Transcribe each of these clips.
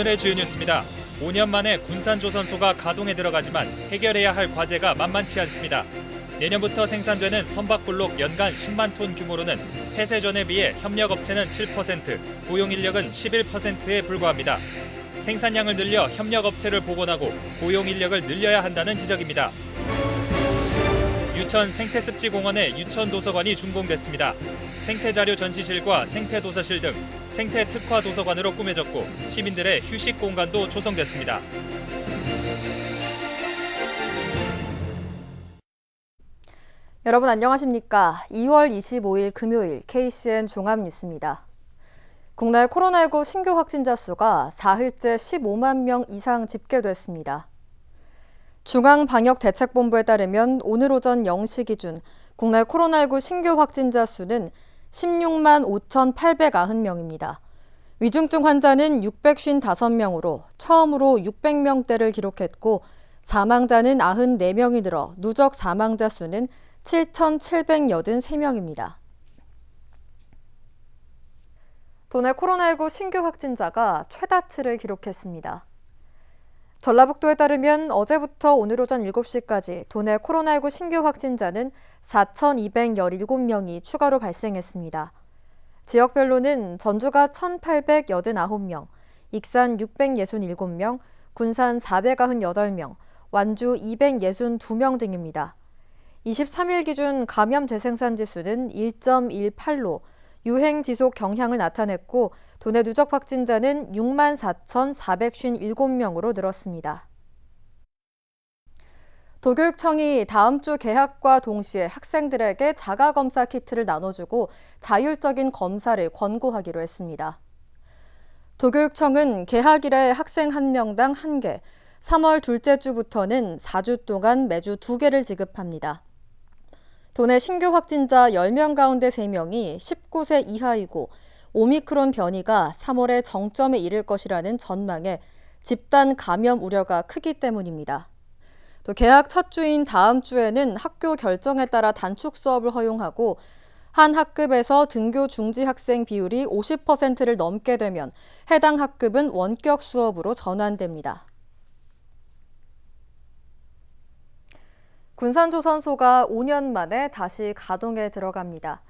오늘의 주요 뉴스입니다. 5년 만에 군산조선소가 가동에 들어가지만 해결해야 할 과제가 만만치 않습니다. 내년부터 생산되는 선박블록 연간 10만 톤 규모로는 폐쇄 전에 비해 협력업체는 7%, 고용인력은 11%에 불과합니다. 생산량을 늘려 협력업체를 복원하고 고용인력을 늘려야 한다는 지적입니다. 유천 생태습지공원의 유천도서관이 준공됐습니다. 생태자료 전시실과 생태도서실 등 생태특화도서관으로 꾸며졌고 시민들의 휴식 공간도 조성됐습니다. 여러분 안녕하십니까? 2월 25일 금요일 KCN 종합뉴스입니다. 국내 코로나19 신규 확진자 수가 4일째 15만 명 이상 집계됐습니다. 중앙방역대책본부에 따르면 오늘 오전 0시 기준 국내 코로나19 신규 확진자 수는 16만 5,890명입니다. 위중증 환자는 655명으로 처음으로 600명대를 기록했고 사망자는 94명이 늘어 누적 사망자 수는 7,783명입니다. 도내 코로나19 신규 확진자가 최다치를 기록했습니다. 전라북도에 따르면 어제부터 오늘 오전 7시까지 도내 코로나19 신규 확진자는 4,217명이 추가로 발생했습니다. 지역별로는 전주가 1,889명, 익산 667명, 군산 498명, 완주 262명 등입니다. 23일 기준 감염 재생산 지수는 1.18로 유행 지속 경향을 나타냈고 도내 누적 확진자는 64,457명으로 늘었습니다. 도교육청이 다음 주 개학과 동시에 학생들에게 자가검사 키트를 나눠주고 자율적인 검사를 권고하기로 했습니다. 도교육청은 개학일에 학생 1명당 1개, 3월 둘째 주부터는 4주 동안 매주 2개를 지급합니다. 도내 신규 확진자 10명 가운데 3명이 19세 이하이고 오미크론 변이가 3월에 정점에 이를 것이라는 전망에 집단 감염 우려가 크기 때문입니다. 또 개학 첫 주인 다음 주에는 학교 결정에 따라 단축 수업을 허용하고 한 학급에서 등교 중지 학생 비율이 50%를 넘게 되면 해당 학급은 원격 수업으로 전환됩니다. 군산조선소가 5년 만에 다시 가동에 들어갑니다.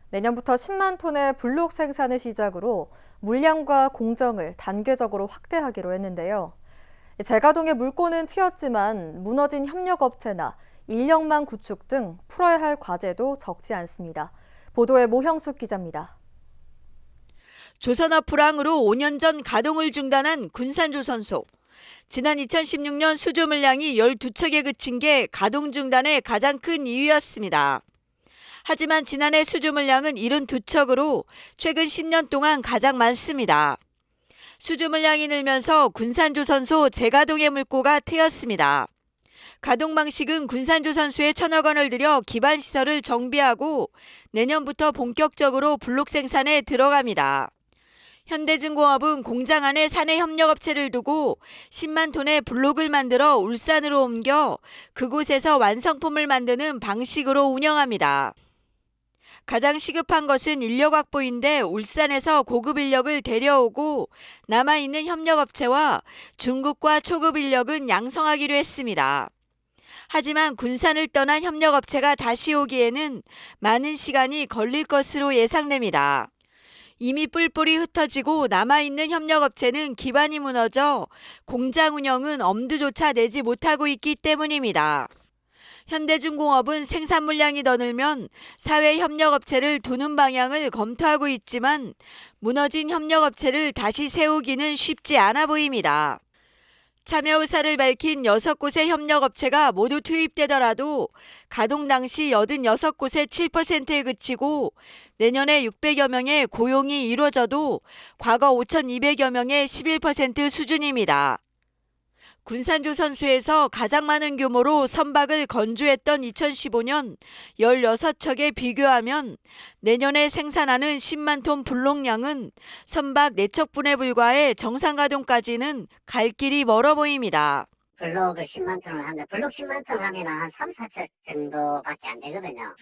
내년부터 10만 톤의 블록 생산을 시작으로 물량과 공정을 단계적으로 확대하기로 했는데요. 재가동의 물꼬는 트였지만 무너진 협력업체나 인력망 구축 등 풀어야 할 과제도 적지 않습니다. 보도에 모형숙 기자입니다. 조선업 불황으로 5년 전 가동을 중단한 군산조선소. 지난 2016년 수주 물량이 12척에 그친 게 가동 중단의 가장 큰 이유였습니다. 하지만 지난해 수주 물량은 72척으로 최근 10년 동안 가장 많습니다. 수주 물량이 늘면서 군산조선소 재가동의 물꼬가 트였습니다. 가동 방식은 군산조선소에 1,000억 원을 들여 기반 시설을 정비하고 내년부터 본격적으로 블록 생산에 들어갑니다. 현대중공업은 공장 안에 사내 협력업체를 두고 10만 톤의 블록을 만들어 울산으로 옮겨 그곳에서 완성품을 만드는 방식으로 운영합니다. 가장 시급한 것은 인력 확보인데 울산에서 고급 인력을 데려오고 남아있는 협력업체와 중국과 초급 인력은 양성하기로 했습니다. 하지만 군산을 떠난 협력업체가 다시 오기에는 많은 시간이 걸릴 것으로 예상됩니다. 이미 뿔뿔이 흩어지고 남아있는 협력업체는 기반이 무너져 공장 운영은 엄두조차 내지 못하고 있기 때문입니다. 현대중공업은 생산 물량이 더 늘면 사회 협력업체를 두는 방향을 검토하고 있지만 무너진 협력업체를 다시 세우기는 쉽지 않아 보입니다. 참여 의사를 밝힌 6곳의 협력업체가 모두 투입되더라도 가동 당시 86곳의 7%에 그치고 내년에 600여 명의 고용이 이루어져도 과거 5,200여 명의 11% 수준입니다. 군산조선소에서 가장 많은 규모로 선박을 건조했던 2015년 16척에 비교하면 내년에 생산하는 10만 톤 블록량은 선박 4척분에 불과해 정상 가동까지는 갈 길이 멀어 보입니다. 블록을 10만 톤을 하는데 블록 10만 톤 하면 한 3, 4척 정도밖에 안 되거든요.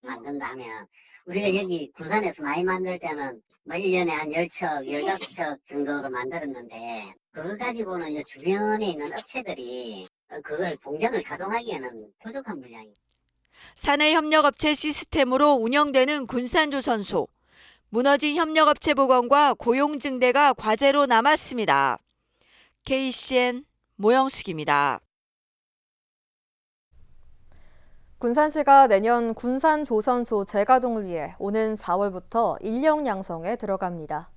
만든다 하면 우리가 여기 부산에서 많이 만들 때는 뭐 1년에 한 10척, 15척 정도도 만들었는데 그거 가지고는 이 주변에 있는 업체들이 그걸 공장을 가동하기에는 부족한 물량이. 사내 협력업체 시스템으로 운영되는 군산조선소. 무너진 협력업체 복원과 고용 증대가 과제로 남았습니다. KCN 모영숙입니다. 군산시가 내년 군산조선소 재가동을 위해 오는 4월부터 인력 양성에 들어갑니다.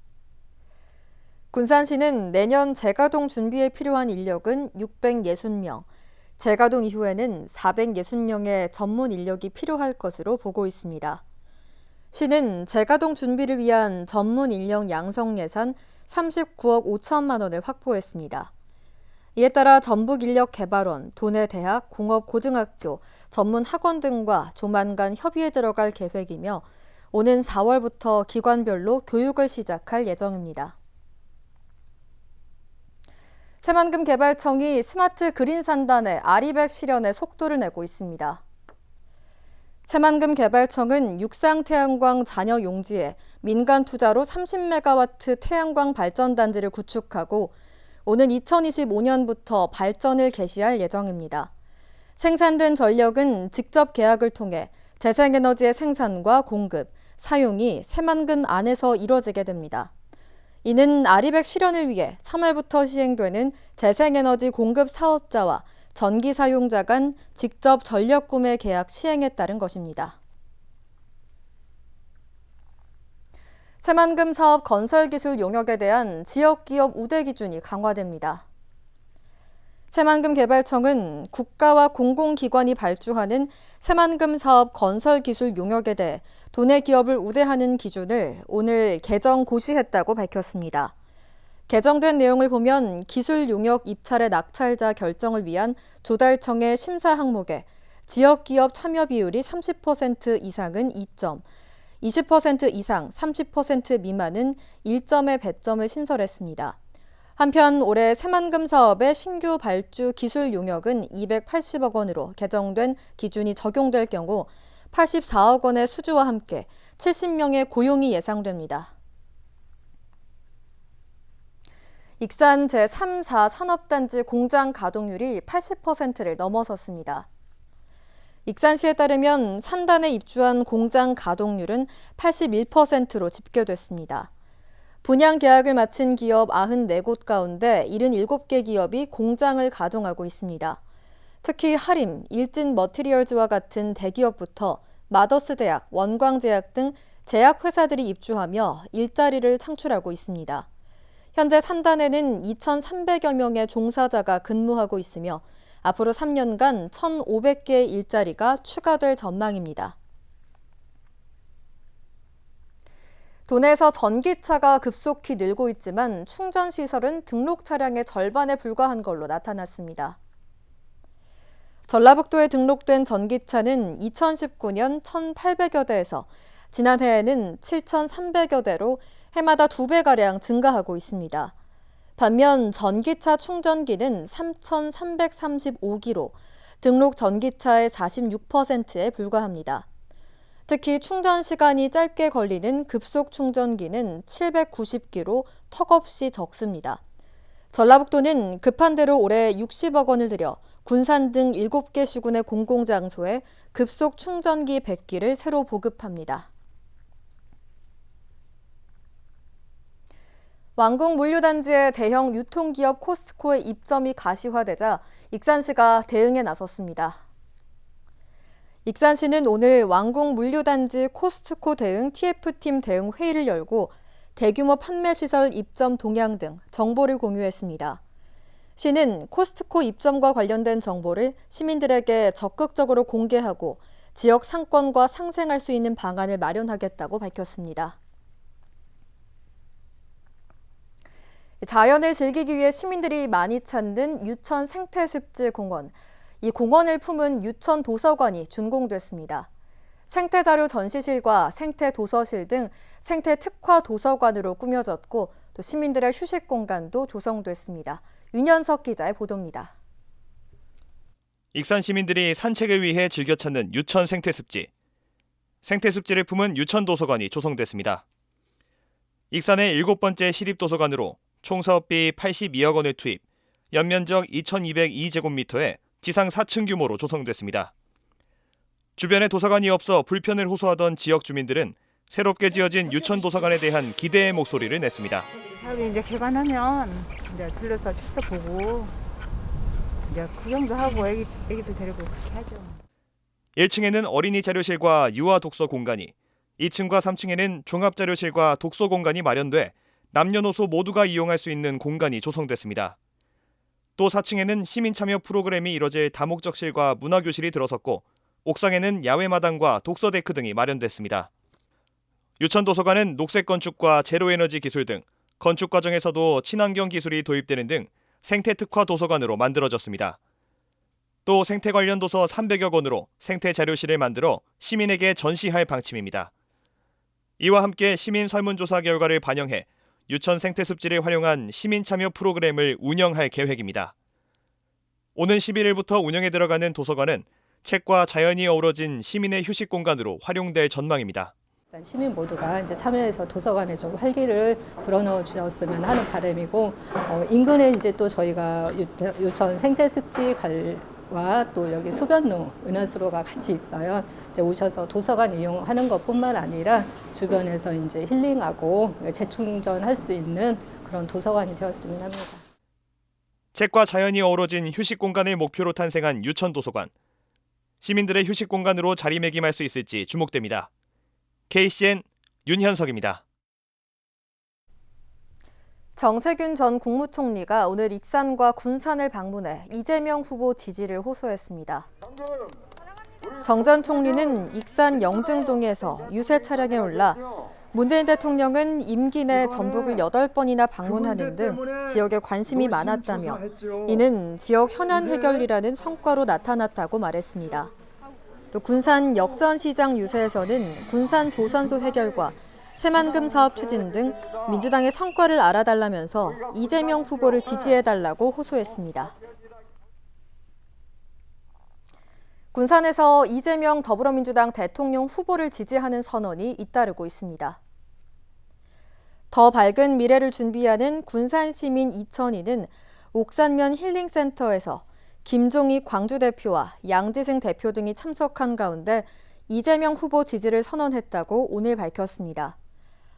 군산시는 내년 재가동 준비에 필요한 인력은 660명, 재가동 이후에는 460명의 전문 인력이 필요할 것으로 보고 있습니다. 시는 재가동 준비를 위한 전문 인력 양성 예산 39억 5천만 원을 확보했습니다. 이에 따라 전북인력개발원, 도내대학, 공업고등학교, 전문학원 등과 조만간 협의에 들어갈 계획이며 오는 4월부터 기관별로 교육을 시작할 예정입니다. 새만금개발청이 스마트 그린 산단의 아리백 실현에 속도를 내고 있습니다. 새만금개발청은 육상태양광 잔여 용지에 민간 투자로 30메가와트 태양광 발전단지를 구축하고 오는 2025년부터 발전을 개시할 예정입니다. 생산된 전력은 직접 계약을 통해 재생에너지의 생산과 공급, 사용이 새만금 안에서 이뤄지게 됩니다. 이는 아리백 실현을 위해 3월부터 시행되는 재생에너지 공급 사업자와 전기 사용자 간 직접 전력 구매 계약 시행에 따른 것입니다. 새만금 사업 건설기술 용역에 대한 지역기업 우대 기준이 강화됩니다. 새만금개발청은 국가와 공공기관이 발주하는 새만금 사업 건설기술 용역에 대해 도내 기업을 우대하는 기준을 오늘 개정 고시했다고 밝혔습니다. 개정된 내용을 보면 기술 용역 입찰의 낙찰자 결정을 위한 조달청의 심사 항목에 지역기업 참여 비율이 30% 이상은 2점, 20% 이상 30% 미만은 1점의 배점을 신설했습니다. 한편 올해 새만금 사업의 신규 발주 기술 용역은 280억 원으로 개정된 기준이 적용될 경우 84억 원의 수주와 함께 70명의 고용이 예상됩니다. 익산 제3, 4 산업단지 공장 가동률이 80%를 넘어섰습니다. 익산시에 따르면 산단에 입주한 공장 가동률은 81%로 집계됐습니다. 분양 계약을 마친 기업 94곳 가운데 77개 기업이 공장을 가동하고 있습니다. 특히 하림, 일진 머티리얼즈와 같은 대기업부터 마더스 제약, 원광제약 등 제약회사들이 입주하며 일자리를 창출하고 있습니다. 현재 산단에는 2,300여 명의 종사자가 근무하고 있으며 앞으로 3년간 1,500개의 일자리가 추가될 전망입니다. 도내에서 전기차가 급속히 늘고 있지만 충전 시설은 등록 차량의 절반에 불과한 걸로 나타났습니다. 전라북도에 등록된 전기차는 2019년 1,800여 대에서 지난해에는 7,300여 대로 해마다 2배가량 증가하고 있습니다. 반면 전기차 충전기는 3,335기로 등록 전기차의 46%에 불과합니다. 특히 충전 시간이 짧게 걸리는 급속 충전기는 790기로 턱없이 적습니다. 전라북도는 급한 대로 올해 60억 원을 들여 군산 등 7개 시군의 공공장소에 급속 충전기 100기를 새로 보급합니다. 왕궁 물류단지의 대형 유통기업 코스트코의 입점이 가시화되자 익산시가 대응에 나섰습니다. 익산시는 오늘 왕궁 물류단지 코스트코 대응 TF팀 대응 회의를 열고 대규모 판매시설 입점 동향 등 정보를 공유했습니다. 시는 코스트코 입점과 관련된 정보를 시민들에게 적극적으로 공개하고 지역 상권과 상생할 수 있는 방안을 마련하겠다고 밝혔습니다. 자연을 즐기기 위해 시민들이 많이 찾는 유천 생태습지 공원. 이 공원을 품은 유천 도서관이 준공됐습니다. 생태자료 전시실과 생태도서실 등 생태특화 도서관으로 꾸며졌고 또 시민들의 휴식 공간도 조성됐습니다. 윤현석 기자의 보도입니다. 익산 시민들이 산책을 위해 즐겨 찾는 유천 생태습지. 생태습지를 품은 유천도서관이 조성됐습니다. 익산의 7번째 시립도서관으로 총 사업비 82억 원을 투입, 연면적 2202제곱미터에 지상 4층 규모로 조성됐습니다. 주변에 도서관이 없어 불편을 호소하던 지역 주민들은 새롭게 지어진 유천도서관에 대한 기대의 목소리를 냈습니다. 여기 이제 개관하면 이제 들러서 책도 보고 이제 구경도 하고 애기들 데리고 그렇게 하죠. 1층에는 어린이 자료실과 유아 독서 공간이, 2층과 3층에는 종합자료실과 독서 공간이 마련돼 남녀노소 모두가 이용할 수 있는 공간이 조성됐습니다. 또 4층에는 시민 참여 프로그램이 이뤄질 다목적실과 문화교실이 들어섰고 옥상에는 야외마당과 독서데크 등이 마련됐습니다. 유천도서관은 녹색 건축과 제로에너지 기술 등 건축 과정에서도 친환경 기술이 도입되는 등 생태 특화 도서관으로 만들어졌습니다. 또 생태 관련 도서 300여 권으로 생태 자료실을 만들어 시민에게 전시할 방침입니다. 이와 함께 시민 설문조사 결과를 반영해 유천 생태습지를 활용한 시민 참여 프로그램을 운영할 계획입니다. 오는 11일부터 운영에 들어가는 도서관은 책과 자연이 어우러진 시민의 휴식 공간으로 활용될 전망입니다. 시민 모두가 이제 참여해서 도서관에 좀 활기를 불어넣어 주셨으면 하는 바람이고, 인근에 이제 또 저희가 유천 생태습지와 또 여기 수변로, 은하수로가 같이 있어요. 이제 오셔서 도서관 이용하는 것뿐만 아니라 주변에서 이제 힐링하고 재충전할 수 있는 그런 도서관이 되었으면 합니다. 책과 자연이 어우러진 휴식 공간을 목표로 탄생한 유천도서관. 시민들의 휴식 공간으로 자리매김할 수 있을지 주목됩니다. KCN 윤현석입니다. 정세균 전 국무총리가 오늘 익산과 군산을 방문해 이재명 후보 지지를 호소했습니다. 정 전 총리는 익산 영등동에서 유세 차량에 올라 문재인 대통령은 임기 내 전북을 8번이나 방문하는 등 지역에 관심이 많았다며 이는 지역 현안 해결이라는 성과로 나타났다고 말했습니다. 또 군산 역전시장 유세에서는 군산 조선소 해결과 새만금 사업 추진 등 민주당의 성과를 알아달라면서 이재명 후보를 지지해달라고 호소했습니다. 군산에서 이재명 더불어민주당 대통령 후보를 지지하는 선언이 잇따르고 있습니다. 더 밝은 미래를 준비하는 군산시민 2002는 옥산면 힐링센터에서 김종익 광주대표와 양지승 대표 등이 참석한 가운데 이재명 후보 지지를 선언했다고 오늘 밝혔습니다.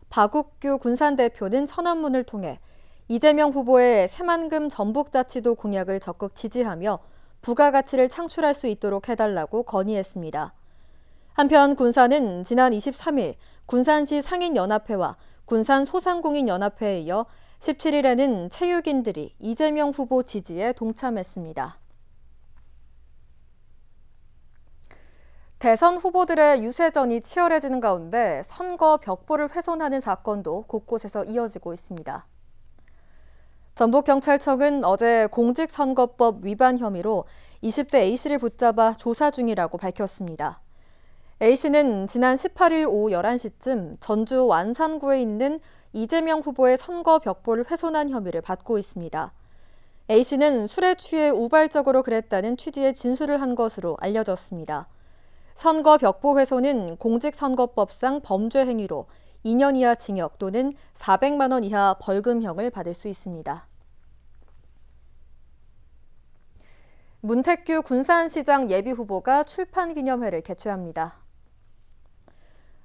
박욱규 군산 대표는 선언문을 통해 이재명 후보의 새만금 전북자치도 공약을 적극 지지하며 부가가치를 창출할 수 있도록 해달라고 건의했습니다. 한편 군산은 지난 23일 군산시 상인연합회와 군산소상공인연합회에 이어 17일에는 체육인들이 이재명 후보 지지에 동참했습니다. 대선 후보들의 유세전이 치열해지는 가운데 선거 벽보를 훼손하는 사건도 곳곳에서 이어지고 있습니다. 전북경찰청은 어제 공직선거법 위반 혐의로 20대 A씨를 붙잡아 조사 중이라고 밝혔습니다. A씨는 지난 18일 오후 11시쯤 전주 완산구에 있는 이재명 후보의 선거 벽보를 훼손한 혐의를 받고 있습니다. A씨는 술에 취해 우발적으로 그랬다는 취지의 진술을 한 것으로 알려졌습니다. 선거 벽보 훼손은 공직선거법상 범죄 행위로 2년 이하 징역 또는 400만 원 이하 벌금형을 받을 수 있습니다. 문택규 군산시장 예비후보가 출판기념회를 개최합니다.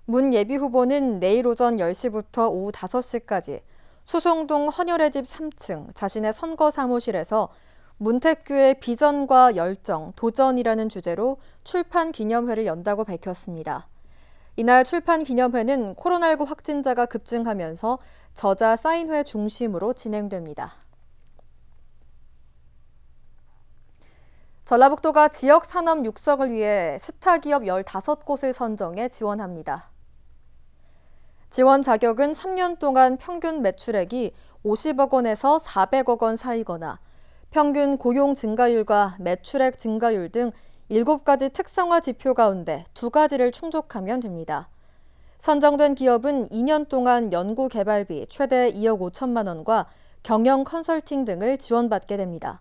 문 예비후보는 내일 오전 10시부터 오후 5시까지 수송동 헌혈의 집 3층 자신의 선거 사무실에서 문택규의 비전과 열정, 도전이라는 주제로 출판 기념회를 연다고 밝혔습니다. 이날 출판 기념회는 코로나19 확진자가 급증하면서 저자 사인회 중심으로 진행됩니다. 전라북도가 지역 산업 육성을 위해 스타기업 15곳을 선정해 지원합니다. 지원 자격은 3년 동안 평균 매출액이 50억 원에서 400억 원 사이거나 평균 고용 증가율과 매출액 증가율 등 7가지 특성화 지표 가운데 2가지를 충족하면 됩니다. 선정된 기업은 2년 동안 연구 개발비 최대 2억 5천만 원과 경영 컨설팅 등을 지원받게 됩니다.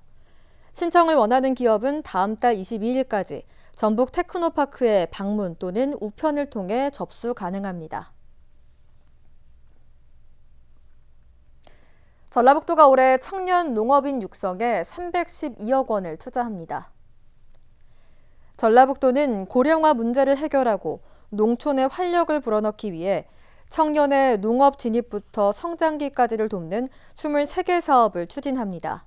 신청을 원하는 기업은 다음 달 22일까지 전북 테크노파크의 방문 또는 우편을 통해 접수 가능합니다. 전라북도가 올해 청년 농업인 육성에 312억 원을 투자합니다. 전라북도는 고령화 문제를 해결하고 농촌에 활력을 불어넣기 위해 청년의 농업 진입부터 성장기까지를 돕는 23개 사업을 추진합니다.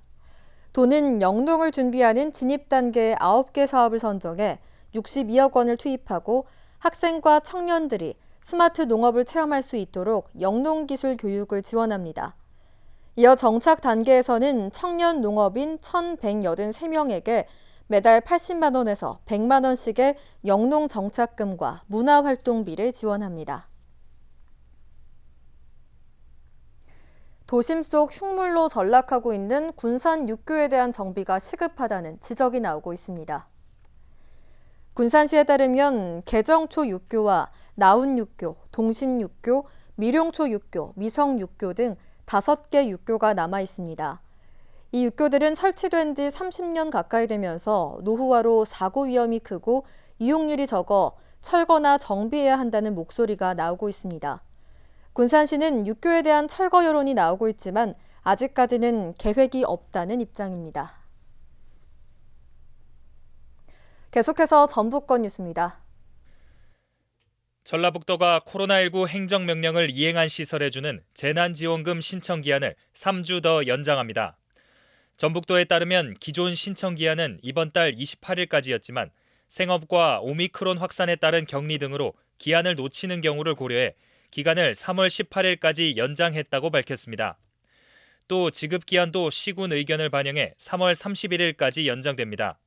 도는 영농을 준비하는 진입 단계의 9개 사업을 선정해 62억 원을 투입하고 학생과 청년들이 스마트 농업을 체험할 수 있도록 영농기술 교육을 지원합니다. 이어 정착 단계에서는 청년 농업인 1,183명에게 매달 80만 원에서 100만 원씩의 영농 정착금과 문화활동비를 지원합니다. 도심 속 흉물로 전락하고 있는 군산 육교에 대한 정비가 시급하다는 지적이 나오고 있습니다. 군산시에 따르면 개정초 육교와 나운 육교, 동신 육교, 미룡초 육교, 미성 육교 등 5개 육교가 남아 있습니다. 이 육교들은 설치된 지 30년 가까이 되면서 노후화로 사고 위험이 크고 이용률이 적어 철거나 정비해야 한다는 목소리가 나오고 있습니다. 군산시는 육교에 대한 철거 여론이 나오고 있지만 아직까지는 계획이 없다는 입장입니다. 계속해서 전북권 뉴스입니다. 전라북도가 코로나19 행정명령을 이행한 시설에 주는 재난지원금 신청 기한을 3주 더 연장합니다. 전북도에 따르면 기존 신청 기한은 이번 달 28일까지였지만 생업과 오미크론 확산에 따른 격리 등으로 기한을 놓치는 경우를 고려해 기간을 3월 18일까지 연장했다고 밝혔습니다. 또 지급기한도 시군 의견을 반영해 3월 31일까지 연장됩니다.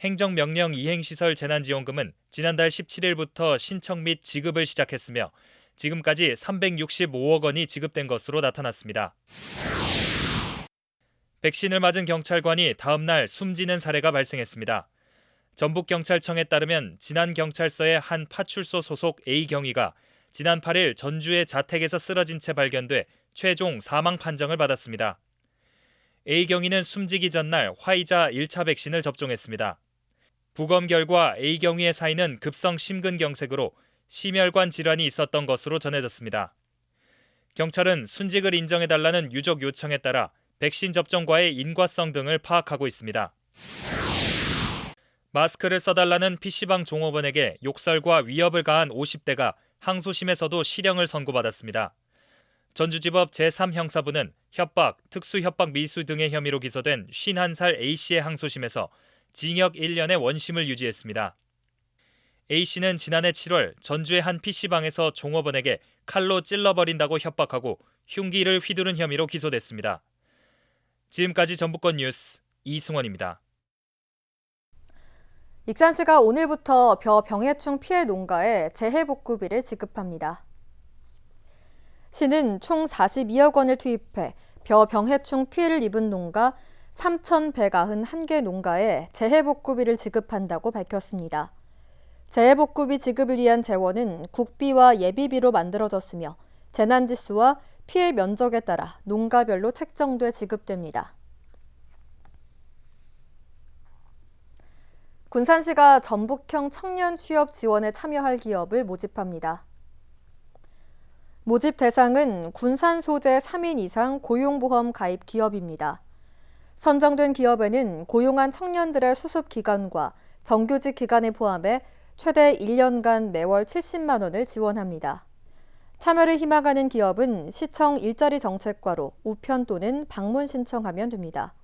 행정명령 이행시설 재난지원금은 지난달 17일부터 신청 및 지급을 시작했으며 지금까지 365억 원이 지급된 것으로 나타났습니다. 백신을 맞은 경찰관이 다음 날 숨지는 사례가 발생했습니다. 전북경찰청에 따르면 진안경찰서의 한 파출소 소속 A경위가 지난 8일 전주의 자택에서 쓰러진 채 발견돼 최종 사망 판정을 받았습니다. A경위는 숨지기 전날 화이자 1차 백신을 접종했습니다. 부검 결과 A경위의 사인은 급성 심근경색으로 심혈관 질환이 있었던 것으로 전해졌습니다. 경찰은 순직을 인정해달라는 유족 요청에 따라 백신 접종과의 인과성 등을 파악하고 있습니다. 마스크를 써달라는 PC방 종업원에게 욕설과 위협을 가한 50대가 항소심에서도 실형을 선고받았습니다. 전주지법 제3형사부는 협박, 특수협박 미수 등의 혐의로 기소된 51살 A씨의 항소심에서 징역 1년의 원심을 유지했습니다. A씨는 지난해 7월 전주의 한 PC방에서 종업원에게 칼로 찔러버린다고 협박하고 흉기를 휘두른 혐의로 기소됐습니다. 지금까지 전북권 뉴스 이승원입니다. 익산시가 오늘부터 벼병해충 피해 농가에 재해복구비를 지급합니다. 시는 총 42억 원을 투입해 벼병해충 피해를 입은 농가 3,191개 농가에 재해복구비를 지급한다고 밝혔습니다. 재해복구비 지급을 위한 재원은 국비와 예비비로 만들어졌으며 재난지수와 피해 면적에 따라 농가별로 책정돼 지급됩니다. 군산시가 전북형 청년 취업 지원에 참여할 기업을 모집합니다. 모집 대상은 군산 소재 3인 이상 고용보험 가입 기업입니다. 선정된 기업에는 고용한 청년들의 수습 기간과 정규직 기간을 포함해 최대 1년간 매월 70만 원을 지원합니다. 참여를 희망하는 기업은 시청 일자리 정책과로 우편 또는 방문 신청하면 됩니다.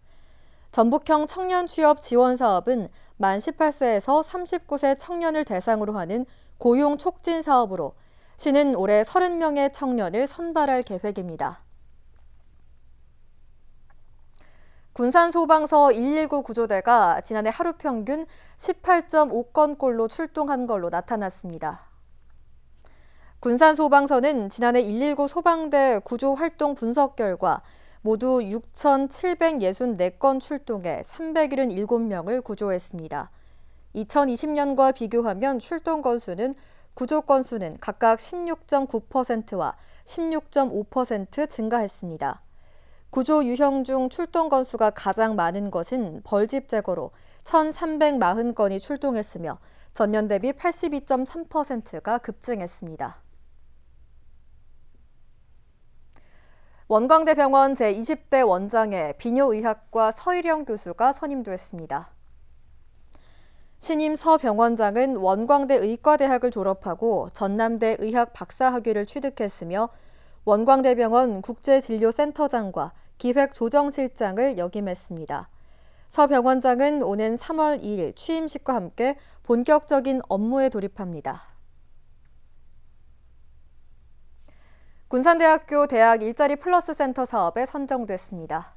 전북형 청년 취업 지원 사업은 만 18세에서 39세 청년을 대상으로 하는 고용 촉진 사업으로 시는 올해 30명의 청년을 선발할 계획입니다. 군산소방서 119 구조대가 지난해 하루 평균 18.5건꼴로 출동한 걸로 나타났습니다. 군산소방서는 지난해 119 소방대 구조활동 분석 결과 모두 6,764건 출동해 377명을 구조했습니다. 2020년과 비교하면 출동 건수는 구조 건수는 각각 16.9%와 16.5% 증가했습니다. 구조 유형 중 출동 건수가 가장 많은 것은 벌집 제거로 1,340건이 출동했으며 전년 대비 82.3%가 급증했습니다. 원광대병원 제20대 원장에 비뇨의학과 서일영 교수가 선임됐습니다. 신임 서 병원장은 원광대 의과대학을 졸업하고 전남대 의학 박사학위를 취득했으며 원광대병원 국제진료센터장과 기획조정실장을 역임했습니다. 서 병원장은 오는 3월 2일 취임식과 함께 본격적인 업무에 돌입합니다. 군산대학교 대학 일자리 플러스 센터 사업에 선정됐습니다.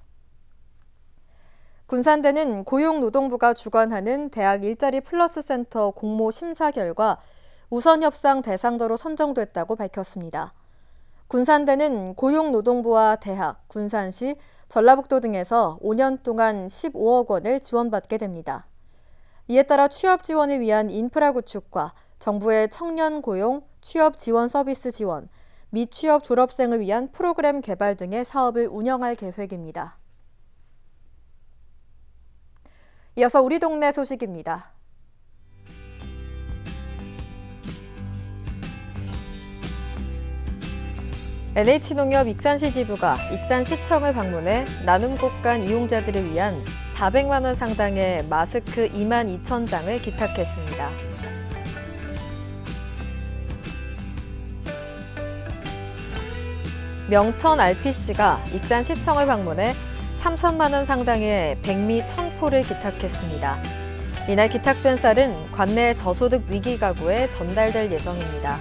군산대는 고용노동부가 주관하는 대학 일자리 플러스 센터 공모 심사 결과 우선 협상 대상자로 선정됐다고 밝혔습니다. 군산대는 고용노동부와 대학, 군산시, 전라북도 등에서 5년 동안 15억 원을 지원받게 됩니다. 이에 따라 취업 지원을 위한 인프라 구축과 정부의 청년 고용, 취업 지원 서비스 지원, 미취업 졸업생을 위한 프로그램 개발 등의 사업을 운영할 계획입니다. 이어서 우리 동네 소식입니다. NH농협 익산시 지부가 익산시청을 방문해 나눔곡간 이용자들을 위한 400만 원 상당의 마스크 22,000장을 기탁했습니다. 명천 RPC가 익산시청을 방문해 3천만 원 상당의 백미 1,000포를 기탁했습니다. 이날 기탁된 쌀은 관내 저소득 위기 가구에 전달될 예정입니다.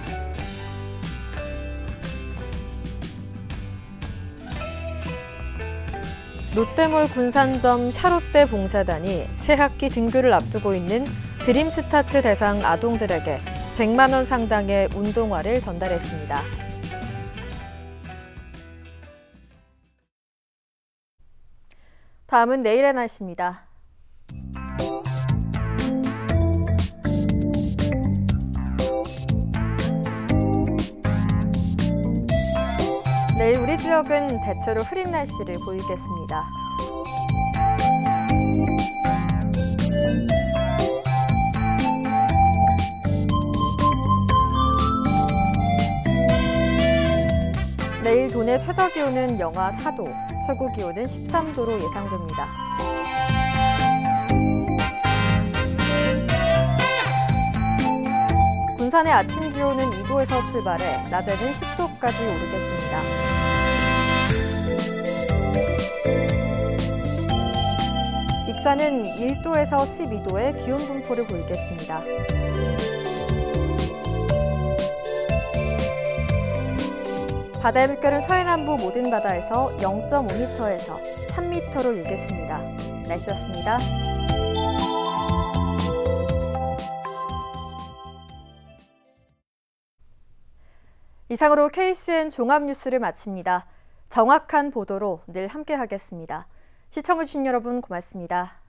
롯데몰 군산점 샤롯데 봉사단이 새학기 등교를 앞두고 있는 드림스타트 대상 아동들에게 100만 원 상당의 운동화를 전달했습니다. 다음은 내일의 날씨입니다. 내일 우리 지역은 대체로 흐린 날씨를 보이겠습니다. 내일 도내 최저기온은 영하 4도, 최고기온은 13도로 예상됩니다. 군산의 아침 기온은 2도에서 출발해 낮에는 10도까지 오르겠습니다. 익산은 1도에서 12도의 기온 분포를 보이겠습니다. 바다의 물결은 서해남부 모든 바다에서 0.5m에서 3m로 일겠습니다. 날씨였습니다. 이상으로 KCN 종합뉴스를 마칩니다. 정확한 보도로 늘 함께하겠습니다. 시청해주신 여러분 고맙습니다.